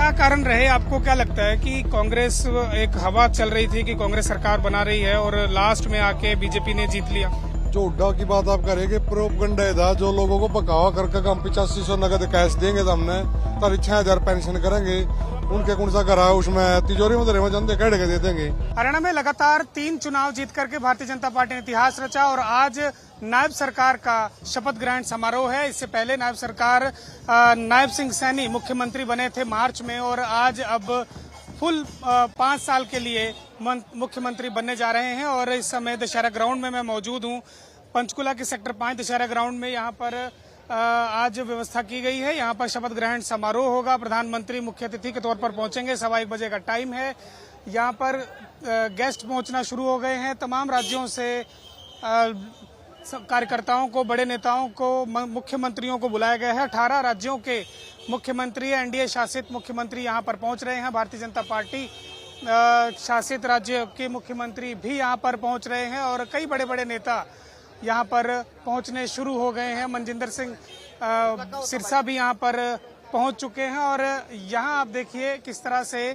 क्या कारण रहे, आपको क्या लगता है कि कांग्रेस, एक हवा चल रही थी कि कांग्रेस सरकार बना रही है और लास्ट में आके बीजेपी ने जीत लिया? जो उड्डा की बात आप करेंगे, प्रोपगंडा था, जो लोगों को पकावा करके हम 8500 नगद कैश देंगे तो हमने तारी 6000 पेंशन करेंगे, उनके कौन सा घर है उसमें तिजोरी में धरे जनते कह के दे देंगे। हरियाणा में लगातार 3 चुनाव जीत करके भारतीय जनता पार्टी ने इतिहास रचा और आज नायब सरकार का शपथ ग्रहण समारोह है। इससे पहले नायब सरकार नायब सिंह सैनी मुख्यमंत्री बने थे मार्च में और आज अब फुल 5 साल के लिए मुख्यमंत्री बनने जा रहे हैं। और इस समय दशहरा ग्राउंड में मैं मौजूद हूं, पंचकुला के सेक्टर 5 दशहरा ग्राउंड में। यहाँ पर आज व्यवस्था की गई है, यहाँ पर शपथ ग्रहण समारोह होगा। प्रधानमंत्री मुख्य अतिथि के तौर पर पहुंचेंगे, 1:15 बजे का टाइम है। यहाँ पर गेस्ट पहुंचना शुरू हो गए हैं। तमाम राज्यों से कार्यकर्ताओं को, बड़े नेताओं को, मुख्यमंत्रियों को बुलाया गया है। 18 राज्यों के मुख्यमंत्री, एनडीए शासित मुख्यमंत्री यहाँ पर पहुंच रहे हैं। भारतीय जनता पार्टी शासित राज्य के मुख्यमंत्री भी यहाँ पर पहुंच रहे हैं और कई बड़े बड़े नेता यहाँ पर पहुंचने शुरू हो गए हैं। मनजिंदर सिंह सिरसा भी यहाँ पर पहुंच चुके हैं और यहाँ आप देखिए किस तरह से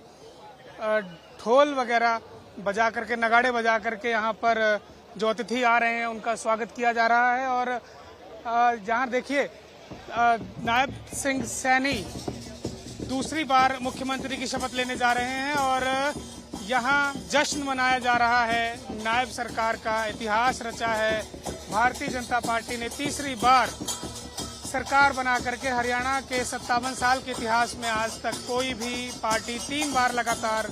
ढोल वगैरह बजा करके, नगाड़े बजा करके यहाँ पर जो अतिथि आ रहे हैं उनका स्वागत किया जा रहा है। और यहाँ देखिए नायब सिंह सैनी दूसरी बार मुख्यमंत्री की शपथ लेने जा रहे हैं और यहाँ जश्न मनाया जा रहा है। नायब सरकार का इतिहास रचा है। भारतीय जनता पार्टी ने तीसरी बार सरकार बना करके, हरियाणा के 57 साल के इतिहास में आज तक कोई भी पार्टी 3 बार लगातार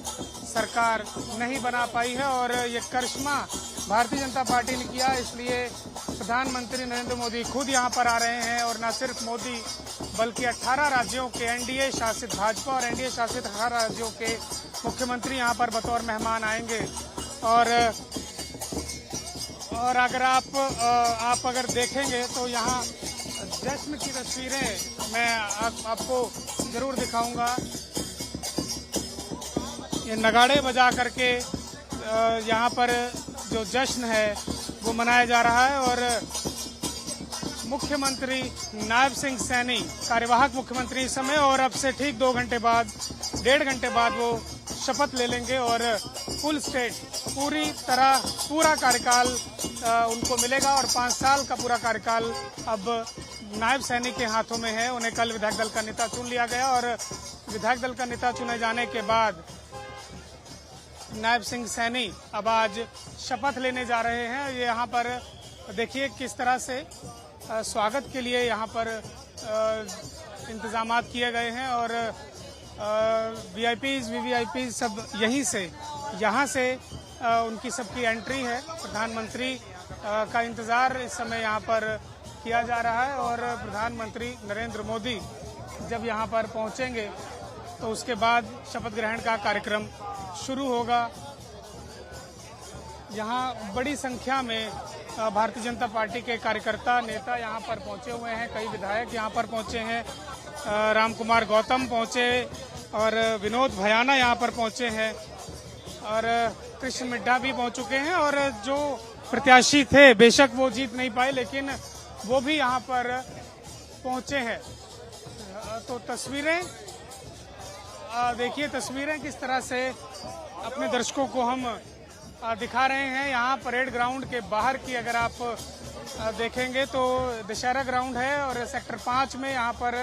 सरकार नहीं बना पाई है और ये करिश्मा भारतीय जनता पार्टी ने किया। इसलिए प्रधानमंत्री नरेंद्र मोदी खुद यहाँ पर आ रहे हैं और न सिर्फ मोदी बल्कि 18 राज्यों के एनडीए शासित भाजपा और एनडीए शासित 18 राज्यों के मुख्यमंत्री यहाँ पर बतौर मेहमान आएंगे। और अगर आप अगर देखेंगे तो यहाँ जश्न की तस्वीरें मैं आपको जरूर दिखाऊंगा। ये नगाड़े बजा करके यहाँ पर जो जश्न है वो मनाया जा रहा है और मुख्यमंत्री नायब सिंह सैनी कार्यवाहक मुख्यमंत्री इस समय, और अब से ठीक 2 घंटे बाद, 1.5 घंटे बाद वो शपथ ले लेंगे और फुल स्टेट, पूरी तरह पूरा कार्यकाल उनको मिलेगा और 5 साल का पूरा कार्यकाल अब नायब सैनी के हाथों में है। उन्हें कल विधायक दल का नेता चुन लिया गया और विधायक दल का नेता चुने जाने के बाद नायब सिंह सैनी अब आज शपथ लेने जा रहे हैं। ये यहाँ पर देखिए किस तरह से स्वागत के लिए यहाँ पर इंतजामात किए गए हैं और वीआईपीज, वीवीआईपी सब यहाँ से उनकी सबकी एंट्री है। प्रधानमंत्री का इंतजार इस समय यहाँ पर किया जा रहा है और प्रधानमंत्री नरेंद्र मोदी जब यहाँ पर पहुँचेंगे तो उसके बाद शपथ ग्रहण का कार्यक्रम शुरू होगा। यहाँ बड़ी संख्या में भारतीय जनता पार्टी के कार्यकर्ता, नेता यहाँ पर पहुँचे हुए हैं। कई विधायक यहाँ पर पहुँचे हैं, रामकुमार गौतम पहुँचे और विनोद भयाना यहाँ पर पहुँचे हैं और कृष्ण मिड्ढा भी पहुँच चुके हैं। और जो प्रत्याशी थे, बेशक वो जीत नहीं पाए, लेकिन वो भी यहाँ पर पहुँचे हैं। तो तस्वीरें देखिए, तस्वीरें किस तरह से अपने दर्शकों को हम दिखा रहे हैं। यहाँ परेड ग्राउंड के बाहर की अगर आप देखेंगे तो दशहरा ग्राउंड है और सेक्टर 5 में यहाँ पर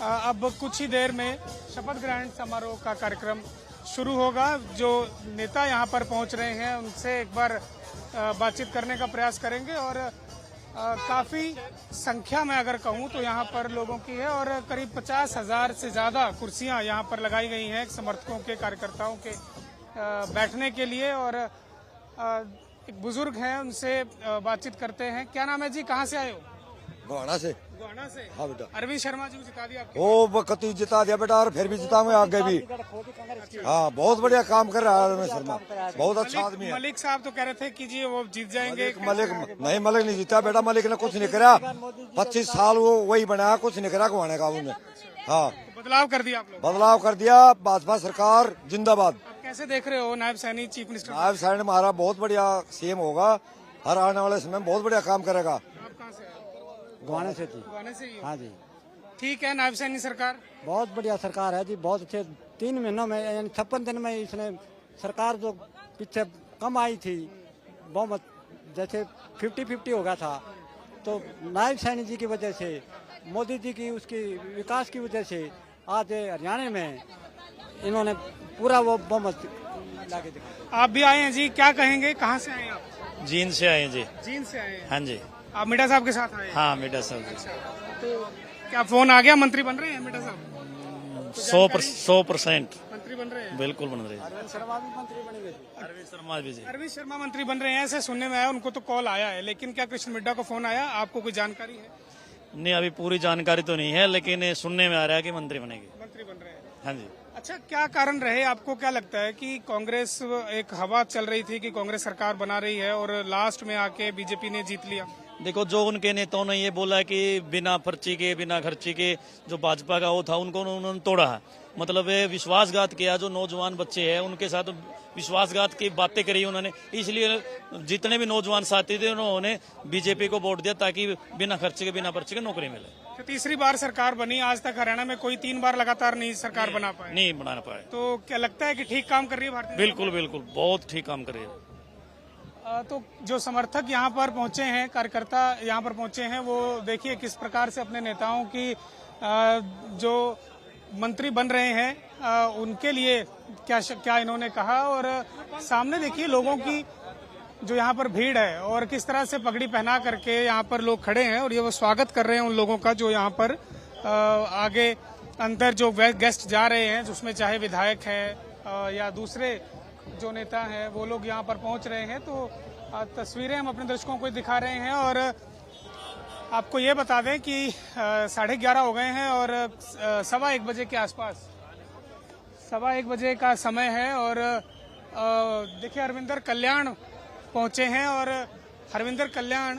अब कुछ ही देर में शपथ ग्रहण समारोह का कार्यक्रम शुरू होगा। जो नेता यहाँ पर पहुँच रहे हैं उनसे एक बार बातचीत करने का प्रयास करेंगे और काफ़ी संख्या में अगर कहूँ तो यहाँ पर लोगों की है और करीब 50,000 से ज़्यादा कुर्सियाँ यहाँ पर लगाई गई हैं समर्थकों के, कार्यकर्ताओं के बैठने के लिए। और एक बुजुर्ग हैं, उनसे बातचीत करते हैं। क्या नाम है जी, कहाँ से आए हो? गोहाना से। गोहाना से? हाँ बेटा। अरविंद शर्मा जी को जिता दिया आपके? ओ कति जिता दिया बेटा और फिर भी जिताऊंगे आगे भी। हाँ, बहुत बढ़िया काम कर रहा है अरविंद शर्मा, बहुत अच्छा आदमी है। मलिक साहब तो कह रहे थे कि जी वो जीत जाएंगे। मलिक नहीं जीता बेटा, मलिक ने कुछ नहीं करा। 25 साल वो वही बनाया, कुछ नहीं करा गोहाने का उन्होंने। हाँ, बदलाव कर दिया आप लोग? बदलाव कर दिया, भाजपा सरकार जिंदाबाद। कैसे देख रहे हो नायब सैनी चीफ मिनिस्टर? नायब सैनी हमारा बहुत बढ़िया सीएम होगा, हर आने वाले समय में बहुत बढ़िया काम करेगा। आप कहाँ से? गोहाने से थी। गोहाने से ही हो? हाँ जी। ठीक है नायब सैनी सरकार? बहुत बढ़िया सरकार है जी, बहुत अच्छे। 3 महीनों में यानी 56 दिन में इसने सरकार जो पीछे कम आई थी बहुमत, जैसे 50-50 हो गया था, तो नायब सैनी जी की वजह से, मोदी जी की उसकी विकास की वजह से आज हरियाणा में इन्होंने पूरा वो बहुमत लाके दिखाया। आप भी आए हैं जी, क्या कहेंगे, कहाँ से आए हैं आप? जींद से आए हैं जी। जींद से आए हैं? हाँ जी। आप मिर्जा साहब के साथ आए हैं? हाँ मिर्जा साहब। अच्छा, तो क्या फोन आ गया, मंत्री बन रहे हैं मिर्जा साहब? 100% मंत्री बन रहे हैं? बिल्कुल बन रहे हैं। अरविंद शर्मा भी मंत्री बनेंगे। अरविंद शर्मा भी जी। अरविंद शर्मा मंत्री बन रहे हैं ऐसे सुनने में आया, उनको तो कॉल आया है, लेकिन क्या कृष्ण मिड्डा को फोन आया, आपको कोई जानकारी है? नहीं अभी पूरी जानकारी तो नहीं है, लेकिन सुनने में आ रहा है कि मंत्री बनेगी। मंत्री बन रहे हैं? हाँ जी। अच्छा, क्या कारण रहे, आपको क्या लगता है कि कांग्रेस, एक हवा चल रही थी कि कांग्रेस सरकार बना रही है और लास्ट में आके बीजेपी ने जीत लिया? देखो जो उनके नेताओं ने ये बोला कि बिना पर्ची के बिना खर्ची के जो भाजपा का वो था उनको उन्होंने तोड़ा है, मतलब ये विश्वासघात किया। जो नौजवान बच्चे हैं उनके साथ विश्वासघात की बातें करी उन्होंने, इसलिए जितने भी नौजवान साथी थे उन्होंने बीजेपी को वोट दिया ताकि बिना खर्चे के बिना पर्ची के नौकरी मिले। तो तीसरी बार सरकार बनी, आज तक हरियाणा में कोई 3 बार लगातार नहीं सरकार बना पाए। नहीं बना पाए। तो क्या लगता है कि ठीक काम कर रही है भारतीय? बिल्कुल बिल्कुल, बहुत ठीक काम कर रही है। तो जो समर्थक यहाँ पर पहुंचे हैं, कार्यकर्ता यहाँ पर पहुंचे हैं, वो देखिए किस प्रकार से अपने नेताओं की जो मंत्री बन रहे हैं उनके लिए क्या इन्होंने कहा, और सामने देखिए लोगों की जो यहाँ पर भीड़ है और किस तरह से पगड़ी पहना करके यहाँ पर लोग खड़े हैं और ये वो स्वागत कर रहे हैं उन लोगों का जो यहाँ पर आगे अंदर जो गेस्ट जा रहे हैं, जिसमें चाहे विधायक है या दूसरे जो नेता हैं, वो लोग यहाँ पर पहुँच रहे हैं। तो तस्वीरें हम अपने दर्शकों को दिखा रहे हैं और आपको ये बता दें कि 11:30 हो गए हैं और 1:15 बजे के आसपास, 1:15 बजे का समय है और देखिए हरविंदर कल्याण पहुंचे हैं और हरविंदर कल्याण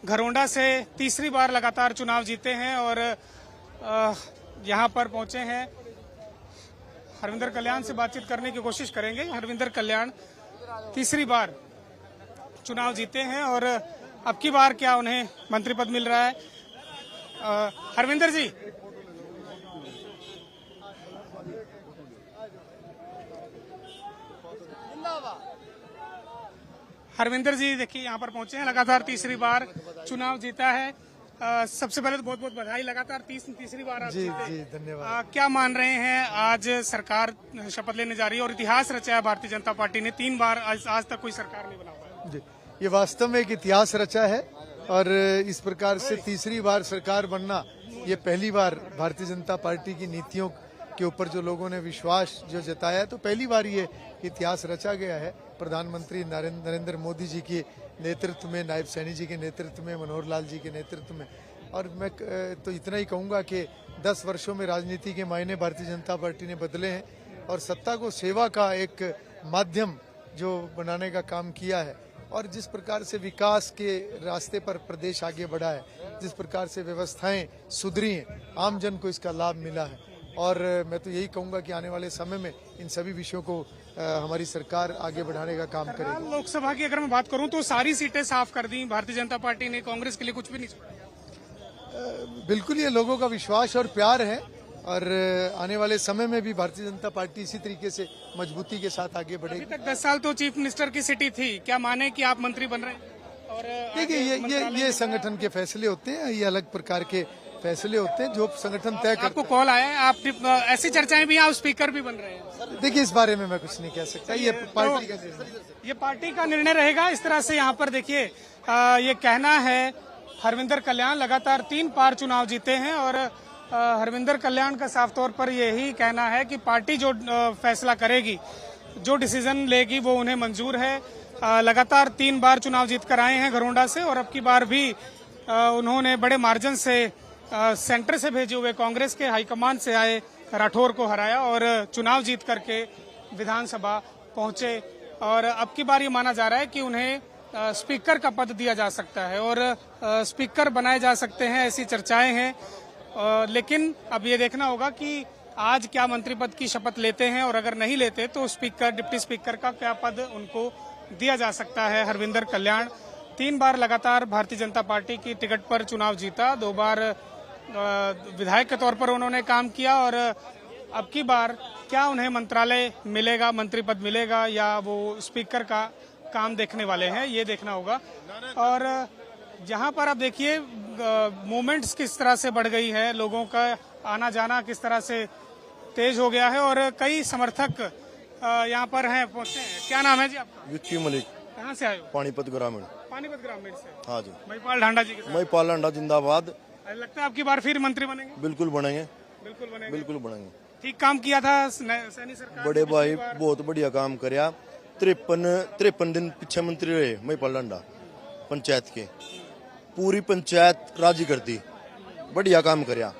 घरोंडा से तीसरी बार लगातार चुनाव जीते हैं और यहाँ पर पहुंचे हैं। हरविंदर कल्याण से बातचीत करने की कोशिश करेंगे। हरविंदर कल्याण तीसरी बार चुनाव जीते हैं और अब की बार क्या उन्हें मंत्री पद मिल रहा है? हरविंदर जी, हरविंदर जी देखिए यहाँ पर पहुंचे हैं, लगातार तीसरी बार चुनाव जीता है। सबसे पहले तो बहुत बहुत बधाई, लगातार तीसरी बार आप जीते। जी धन्यवाद। क्या मान रहे हैं, आज सरकार शपथ लेने जा रही है और इतिहास रचा है भारतीय जनता पार्टी ने, 3 बार आज तक कोई सरकार नहीं बना पाया। जी, ये वास्तव में एक इतिहास रचा है और इस प्रकार से तीसरी बार सरकार बनना, ये पहली बार भारतीय जनता पार्टी की नीतियों के ऊपर जो लोगों ने विश्वास जो जताया है, तो पहली बार ये इतिहास रचा गया है। प्रधानमंत्री नरेंद्र मोदी जी के नेतृत्व में, नायब सैनी जी के नेतृत्व में, मनोहर लाल जी के नेतृत्व में। और मैं तो इतना ही कहूँगा कि 10 वर्षों में राजनीति के मायने भारतीय जनता पार्टी ने बदले हैं और सत्ता को सेवा का एक माध्यम जो बनाने का काम किया है और जिस प्रकार से विकास के रास्ते पर प्रदेश आगे बढ़ा है, जिस प्रकार से व्यवस्थाएं सुधरी हैं, आम जन को इसका लाभ मिला है। और मैं तो यही कहूँगा कि आने वाले समय में इन सभी विषयों को हमारी सरकार आगे बढ़ाने का काम करेगी। लोकसभा की अगर मैं बात करूं तो सारी सीटें साफ कर दी भारतीय जनता पार्टी ने, कांग्रेस के लिए कुछ भी नहीं छोड़ा। बिल्कुल ये लोगों का विश्वास और प्यार है और आने वाले समय में भी भारतीय जनता पार्टी इसी तरीके से मजबूती के साथ आगे बढ़ेगी। अभी तक 10 साल तो चीफ मिनिस्टर की सिटी थी, क्या माने कि आप मंत्री बन रहे हैं? और देखिए ये संगठन के फैसले होते हैं, ये अलग प्रकार के फैसले होते हैं जो संगठन तय करता है। आपको कॉल आया है, आप ऐसी चर्चाएं भी, आप स्पीकर भी बन रहे हैं? देखिए इस बारे में मैं कुछ नहीं कह सकता, ये पार्टी का निर्णय, ये पार्टी का निर्णय रहेगा। इस तरह से यहाँ पर देखिए ये कहना है, हरविंदर कल्याण लगातार 3 बार चुनाव जीते हैं और हरविंदर कल्याण का साफ तौर पर यही कहना है कि पार्टी जो फैसला करेगी, जो डिसीजन लेगी वो उन्हें मंजूर है। लगातार 3 बार चुनाव जीत कर आए हैं घरोंडा से और अब की बार भी उन्होंने बड़े मार्जिन से सेंटर से भेजे हुए कांग्रेस के हाईकमान से आए राठौर को हराया और चुनाव जीत करके विधानसभा पहुंचे। और अब की बार ये माना जा रहा है कि उन्हें स्पीकर का पद दिया जा सकता है और स्पीकर बनाए जा सकते हैं, ऐसी चर्चाएं हैं। लेकिन अब ये देखना होगा कि आज क्या मंत्री पद की शपथ लेते हैं और अगर नहीं लेते तो स्पीकर, डिप्टी स्पीकर का क्या पद उनको दिया जा सकता है। हरविंदर कल्याण 3 बार लगातार भारतीय जनता पार्टी की टिकट पर चुनाव जीता, 2 बार विधायक के तौर पर उन्होंने काम किया और अब की बार क्या उन्हें मंत्रालय मिलेगा, मंत्री पद मिलेगा या वो स्पीकर का काम देखने वाले हैं, ये देखना होगा। और जहां पर अब देखिए मूवमेंट्स किस तरह से बढ़ गई है, लोगों का आना जाना किस तरह से तेज हो गया है और कई समर्थक यहाँ पर हैं, पहुंचे हैं। क्या नाम है जी आपका? विक्की मलिक, कहाँ से आए हो? पानीपत ग्रामीण। पानीपत ग्रामीण से। हाँ जी, महिपाल ढांडा जी के साथ। महिपाल ढांडा जिंदाबाद। लगता है आपकी बार फिर मंत्री बनेंगे? बिल्कुल बनेंगे, बिल्कुल बनेंगे। बिल्कुल बनेंगे। ठीक काम किया था सैनी सरकार। बड़े भाई बहुत बढ़िया काम करया। 53 दिन पीछे मंत्री रहे महिपाल ढांडा पंचायत के, पूरी पंचायत राजी कर दी, बढ़िया काम करया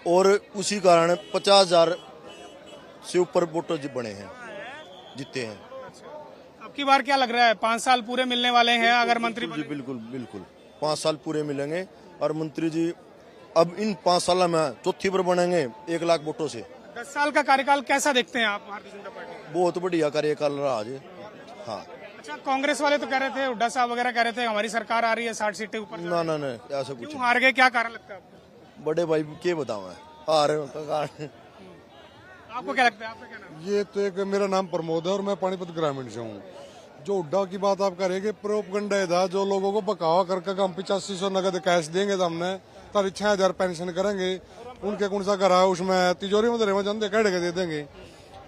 और उसी कारण 50,000 से ऊपर वोटर बने हैं, जीते हैं। अब की बार क्या लग रहा है, 5 साल पूरे मिलने वाले हैं अगर मंत्री जी बिल्कुल बिल्कुल 5 साल पूरे मिलेंगे और मंत्री जी अब इन 5 साल में चौथी बार बनेंगे 1 लाख वोटों से। 10 साल का कार्यकाल कैसा देखते हैं आप भारतीय जनता पार्टी? बहुत बढ़िया कार्यकाल रहा आज। हाँ। अच्छा, कांग्रेस वाले तो कह रहे थे, हुड्डा साहब वगैरह कह रहे थे हमारी सरकार आ रही है 60 सीटें ऊपर। ना ना ना ऐसा कुछ क्यों हार गए, क्या कारण लगता है आपको? बड़े भाई क्या बताऊं मैं, हार कारण। आपको क्या लगता है, आपका क्या नाम? ये तो एक मेरा नाम प्रमोद है और मैं पानीपत ग्रामीण से हूँ। जो हुड्डा की बात आप करेंगे, प्रोपगंडा था, जो लोगों को बकावा करके हम 8500 नगद कैश देंगे तो हमने तारी 6000 पेंशन करेंगे, उनके कौन सा घर है उसमें तिजोरी में धरे जानते कह के दे देंगे।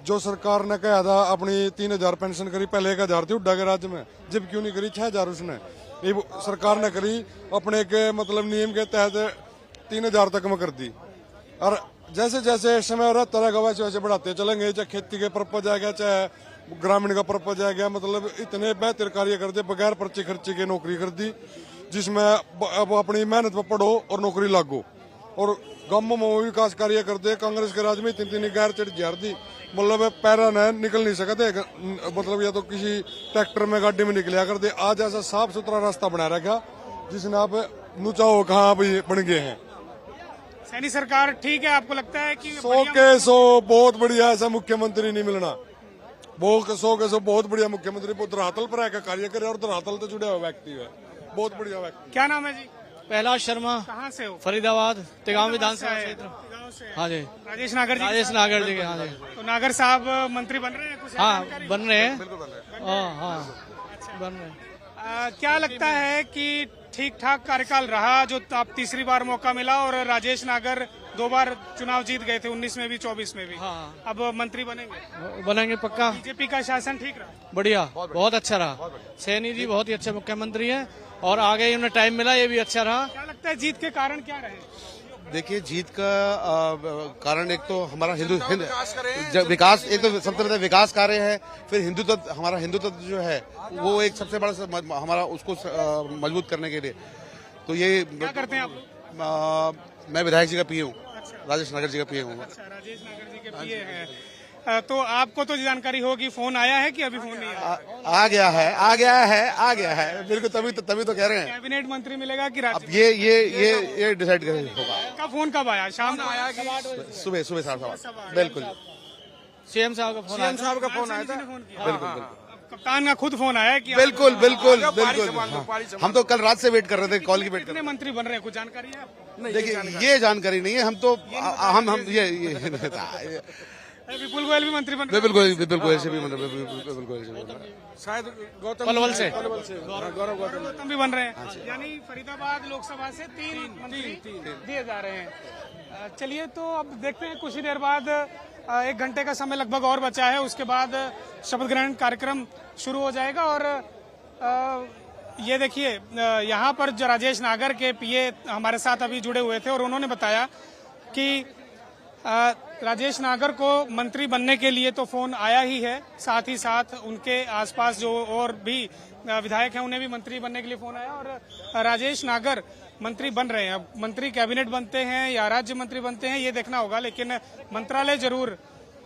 जो सरकार ने कहा था अपनी 3000 पेंशन करी, पहले 1000 थी हुड्डा के राज्य में, जब क्यों नहीं करी 6000 उसने, ये सरकार ने करी अपने के मतलब नियम के तहत 3000 तक में कर दी। और जैसे जैसे समय रहता रहेगा वैसे वैसे बढ़ाते चलेंगे, चाहे खेती के पर्पज आ गया चाहे ग्रामीण का पर्पज आ गया, मतलब इतने बेहतर कार्य कर दे, बगैर पर्ची खर्ची के नौकरी कर दी, जिसमें अब अपनी मेहनत पर पढ़ो और नौकरी लागो। और गांवों में विकास कार्य कर दे। कांग्रेस के राज में तीन गैर चढ़ जार दी, मतलब पैरा न निकल नहीं सकते, मतलब या तो किसी ट्रैक्टर में गाड़ी में निकलिया कर दे। आज ऐसा साफ सुथरा रास्ता बना रखा जिसने आप नुचाओ कहाँ बन गए हैं। सैनी सरकार ठीक है, आपको लगता है कि 100 के 100 बहुत बढ़िया, ऐसा मुख्यमंत्री नहीं मिलना। 100 के 100 बहुत बढ़िया मुख्यमंत्री, धरातल पर आकर कार्य करे और धरातल तो जुड़ा हुआ व्यक्ति है, बहुत बढ़िया व्यक्ति। क्या नाम है जी? पहलाज शर्मा, कहाँ से हो? फरीदाबाद, तिगांव विधानसभा से क्षेत्र। गाँव से। हाँ जी, राजेश नागर जी। राजेश नागर जी के। हाँ जी, तो नागर साहब मंत्री बन रहे हैं कुछ? हाँ जानकारी? बन रहे हैं। बिल्कुल बन रहे हैं। हाँ बन रहे हैं। क्या लगता है कि ठीक ठाक कार्यकाल रहा, जो आप तीसरी बार मौका मिला और राजेश नागर 2 बार चुनाव जीत गए थे, 19 में भी 24 में भी। हाँ। अब मंत्री बनेंगे? बनेंगे पक्का। बीजेपी का शासन ठीक रहा? बढ़िया, बहुत अच्छा रहा। सैनी जी बहुत ही अच्छे मुख्यमंत्री हैं और आगे उन्हें टाइम मिला, ये भी अच्छा रहा। क्या लगता है जीत के कारण क्या रहे? देखिए, जीत का कारण एक तो हमारा विकास, एक तो सबसे बड़ा विकास कार्य है, फिर हिंदुत्व, हमारा हिंदुत्व जो है वो एक सबसे बड़ा हमारा उसको मजबूत करने के लिए। तो ये क्या करते हैं आप? मैं विधायक जी का पीए हूँ, राजेश नागर जी का पीए हूँ। अच्छा, राजेश नागर जी के पीए हैं। तो आपको तो जानकारी होगी, फोन आया है कि अभी फोन नहीं आया? आ गया है बिल्कुल, तभी तो कह रहे हैं। कैबिनेट मंत्री मिलेगा कि अब राज्य? ये डिसाइड करें होगा। कब फोन कब आया? शाम को आया कि सुबह 7:15 बिल्कुल। सीएम साहब का फोन आया था। बिल्कुल कप्तान का खुद फोन आया कि बिल्कुल बिल्कुल बिल्कुल। हम तो कल रात से वेट कर रहे थे, कॉल की वेट कर कितने मंत्री बन रहे हैं, कुछ जानकारी है आपको? देखिए, ये जानकारी नहीं है। हम तो हम ये विपुल गोयल भी मंत्री बन रहे हैं? बिल्कुल गोयल से भी शायद पलवल से गौतम भी बन रहे हैं। यानी फरीदाबाद लोकसभा से 3 मंत्री दिए जा रहे हैं। चलिए, तो अब देखते हैं कुछ ही देर बाद, 1 घंटे का समय लगभग और बचा है, उसके बाद शपथ ग्रहण कार्यक्रम शुरू हो जाएगा। और ये देखिए, यहाँ पर जो राजेश नागर के पीए हमारे साथ अभी जुड़े हुए थे और उन्होंने बताया कि राजेश नागर को मंत्री बनने के लिए तो फोन आया ही है, साथ ही साथ उनके आसपास जो और भी विधायक हैं उन्हें भी मंत्री बनने के लिए फोन आया और राजेश नागर मंत्री बन रहे हैं। अब मंत्री कैबिनेट बनते हैं या राज्य मंत्री बनते हैं ये देखना होगा, लेकिन मंत्रालय जरूर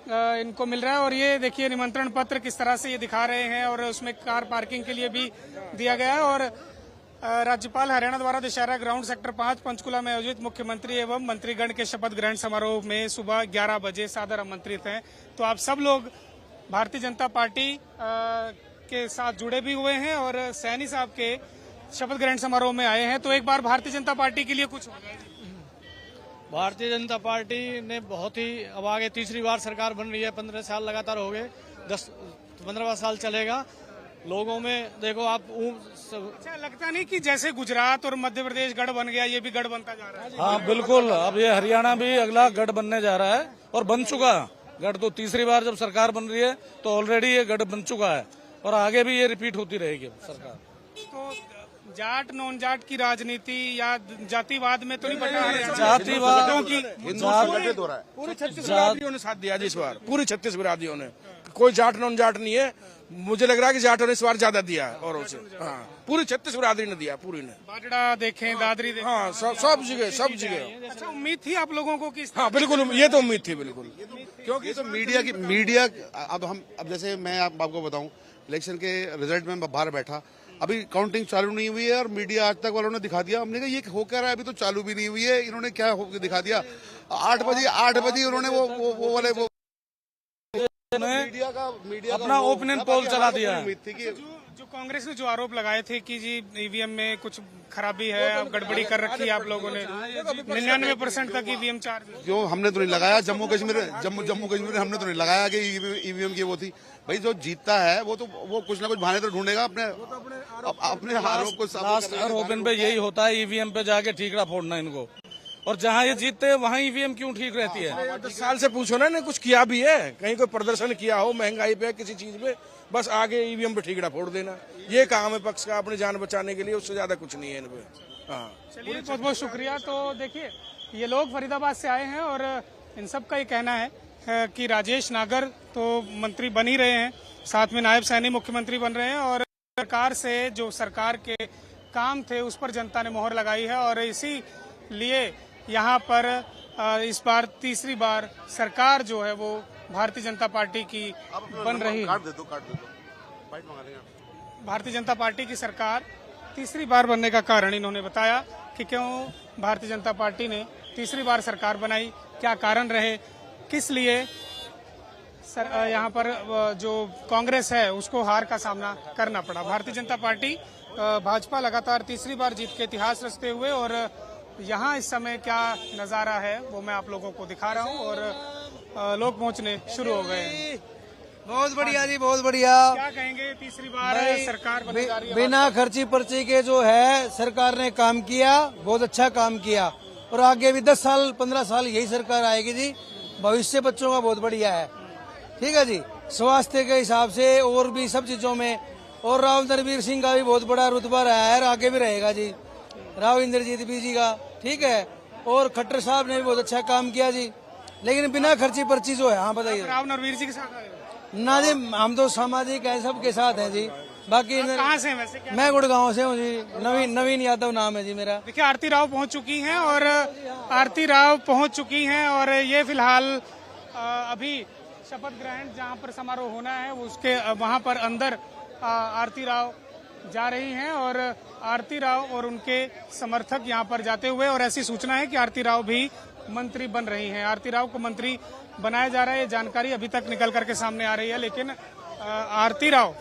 इनको मिल रहा है। और ये देखिए, निमंत्रण पत्र किस तरह से ये दिखा रहे हैं और उसमें कार पार्किंग के लिए भी दिया गया है। और राज्यपाल हरियाणा द्वारा दशहरा ग्राउंड सेक्टर 5 पंचकुला में आयोजित मुख्यमंत्री एवं मंत्रीगण के शपथ ग्रहण समारोह में सुबह 11 बजे सादर आमंत्रित हैं। तो आप सब लोग भारतीय जनता पार्टी के साथ जुड़े भी हुए हैं और सैनी साहब के शपथ ग्रहण समारोह में आए हैं। तो एक बार भारतीय जनता पार्टी के लिए कुछ होगा? भारतीय जनता पार्टी ने बहुत ही, अब आगे तीसरी बार सरकार बन रही है, 15 साल लगातार हो गए, 10-15 साल चलेगा। लोगों में देखो आप अच्छा लगता नहीं कि जैसे गुजरात और मध्य प्रदेश गढ़ बन गया, ये भी गढ़ बनता जा रहा है? हाँ बिल्कुल, अब ये हरियाणा भी अगला गढ़ बनने जा रहा है और बन चुका गढ़। तो तीसरी बार जब सरकार बन रही है तो ऑलरेडी ये गढ़ बन चुका है और आगे भी ये रिपीट होती रहेगी सरकार। तो जाट नॉन जाट की राजनीति या जातिवाद में तो नहीं बटा है? जातिवाद पूरी 36 बिरादरियों ने साथ दिया जी इस बार, पूरी 36 बिरादरियों ने, कोई जाट नॉन जाट नहीं है। मुझे लग रहा है कि जाटों ने इस बार ज्यादा दिया है औरों से। हाँ, पूरी 36 बिरादरी ने दिया, पूरी ने। बाजड़ा देखें, दादरी देखें, हाँ, सब जगह। अच्छा उम्मीद थी आप लोगों को कि हाँ बिल्कुल, ये तो उम्मीद थी बिल्कुल, क्योंकि तो मीडिया अब जैसे मैं आपको बताऊं, इलेक्शन के रिजल्ट में बाहर बैठा, अभी काउंटिंग चालू नहीं हुई है और मीडिया आज तक वालों ने दिखा दिया। हमने कहा ये हो क्या रहा है, अभी तो चालू भी नहीं हुई है, इन्होंने क्या होकर दिखा दिया। 8 बजे उन्होंने वो वाले मीडिया अपना ओपिनियन पोल चला दिया है। जो कांग्रेस ने जो आरोप लगाए थे कि जी ईवीएम में कुछ खराबी है, अब गड़बड़ी कर रखी है आप लोगों ने, 99% तक ईवीएम चार्ज, जो हमने तो नहीं लगाया। जम्मू कश्मीर हमने तो नहीं लगाया कि ईवीएम की वो थी। भाई जो जीतता है वो कुछ ना कुछ बहाने तो ढूंढेगा अपने आरोप को। लास्ट ओपन पे यही होता है, ईवीएम पे जाके ठीकरा फोड़ना इनको, और जहाँ ये जीतते हैं वहाँ ईवीएम क्यों ठीक रहती है? 10 साल से पूछो ना, कुछ किया भी है, कहीं कोई प्रदर्शन किया हो महंगाई पे किसी चीज पे, बस आगे ईवीएम पे ठीकरा फोड़ देना, ये काम है पक्ष का अपनी जान बचाने के लिए, उससे ज्यादा कुछ नहीं है इनपे। हाँ चलिए बहुत बहुत शुक्रिया। तो देखिए ये लोग फरीदाबाद से आए हैं और इन सब का ये कहना है कि राजेश नागर तो मंत्री बन ही रहे हैं, साथ में नायब सैनी मुख्यमंत्री बन रहे हैं और सरकार से जो सरकार के काम थे उस पर जनता ने मोहर लगाई है और इसीलिए यहाँ पर इस बार तीसरी बार सरकार जो है वो भारतीय जनता पार्टी की बन रही है। भारतीय जनता पार्टी की सरकार तीसरी बार बनने का कारण इन्होंने बताया कि क्यों भारतीय जनता पार्टी ने तीसरी बार सरकार बनाई, क्या कारण रहे, किस लिए यहाँ पर जो कांग्रेस है उसको हार का सामना करना पड़ा। भारतीय जनता पार्टी भाजपा लगातार तीसरी बार जीत के इतिहास रचते हुए, और यहाँ इस समय क्या नज़ारा है वो मैं आप लोगों को दिखा रहा हूँ और लोग पहुँचने शुरू हो गए हैं। बहुत बढ़िया जी, बहुत बढ़िया। क्या कहेंगे, तीसरी बार सरकार बनने जा रही है? बिना खर्ची पर्ची के जो है सरकार ने काम किया, बहुत अच्छा काम किया और आगे भी 10 साल 15 साल यही सरकार आएगी जी। भविष्य बच्चों का बहुत बढ़िया है, ठीक है जी, स्वास्थ्य के हिसाब से और भी सब चीजों में। और राव नरवीर सिंह का भी बहुत बड़ा रुतबा रहा है और आगे भी रहेगा जी, राव इंद्रजीत भी जी का, ठीक है। और खट्टर साहब ने भी बहुत अच्छा काम किया जी, लेकिन बिना खर्ची पर्ची जो है। हाँ बताइए। राव नरवीर जी के साथ आए ना जी, हम तो सामाजिक हैं, सबके साथ हैं जी। बाकी कहाँ से वैसे? मैं गुड़गांव से हूँ जी, नवीन यादव नाम है जी मेरा। देखिए आरती राव पहुंच चुकी हैं और आरती राव पहुंच चुकी हैं और ये फिलहाल अभी शपथ ग्रहण जहां पर समारोह होना है उसके वहां पर अंदर आरती राव जा रही हैं और आरती राव और उनके समर्थक यहां पर जाते हुए, और ऐसी सूचना है कि आरती राव भी मंत्री बन रही हैं। आरती राव को मंत्री बनाया जा रहा है, ये जानकारी अभी तक निकल करके सामने आ रही है, लेकिन आरती राव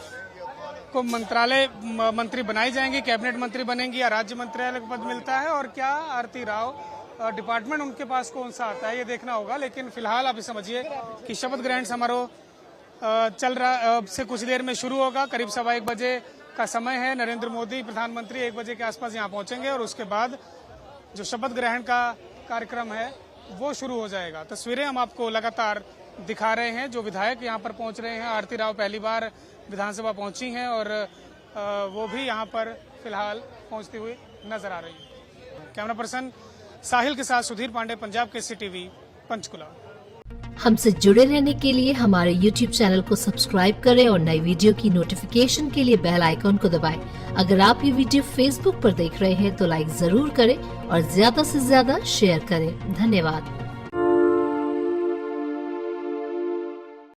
को मंत्री बनाई जाएंगी, कैबिनेट मंत्री बनेंगी या राज्य मंत्रालय का पद मिलता है, और क्या आरती राव डिपार्टमेंट उनके पास कौन सा आता है ये देखना होगा। लेकिन फिलहाल आप समझिए कि शपथ ग्रहण समारोह चल रहा से कुछ देर में शुरू होगा, करीब 1:15 बजे का समय है। नरेंद्र मोदी प्रधानमंत्री 1 बजे के आसपास यहाँ पहुंचेंगे और उसके बाद जो शपथ ग्रहण का कार्यक्रम है वो शुरू हो जाएगा। तस्वीरें हम आपको लगातार दिखा रहे हैं, जो विधायक यहाँ पर पहुंच रहे हैं। आरती राव पहली बार विधानसभा पहुंची हैं और वो भी यहाँ पर फिलहाल पहुंचती हुई नजर आ रही है। कैमरा पर्सन साहिल के साथ सुधीर पांडे, पंजाब केसरी टीवी, पंचकुला। हमसे जुड़े रहने के लिए हमारे YouTube चैनल को सब्सक्राइब करें और नई वीडियो की नोटिफिकेशन के लिए बेल आइकॉन को दबाएं। अगर आप ये वीडियो Facebook पर देख रहे हैं तो लाइक जरूर करें और ज्यादा से ज्यादा शेयर करें। धन्यवाद।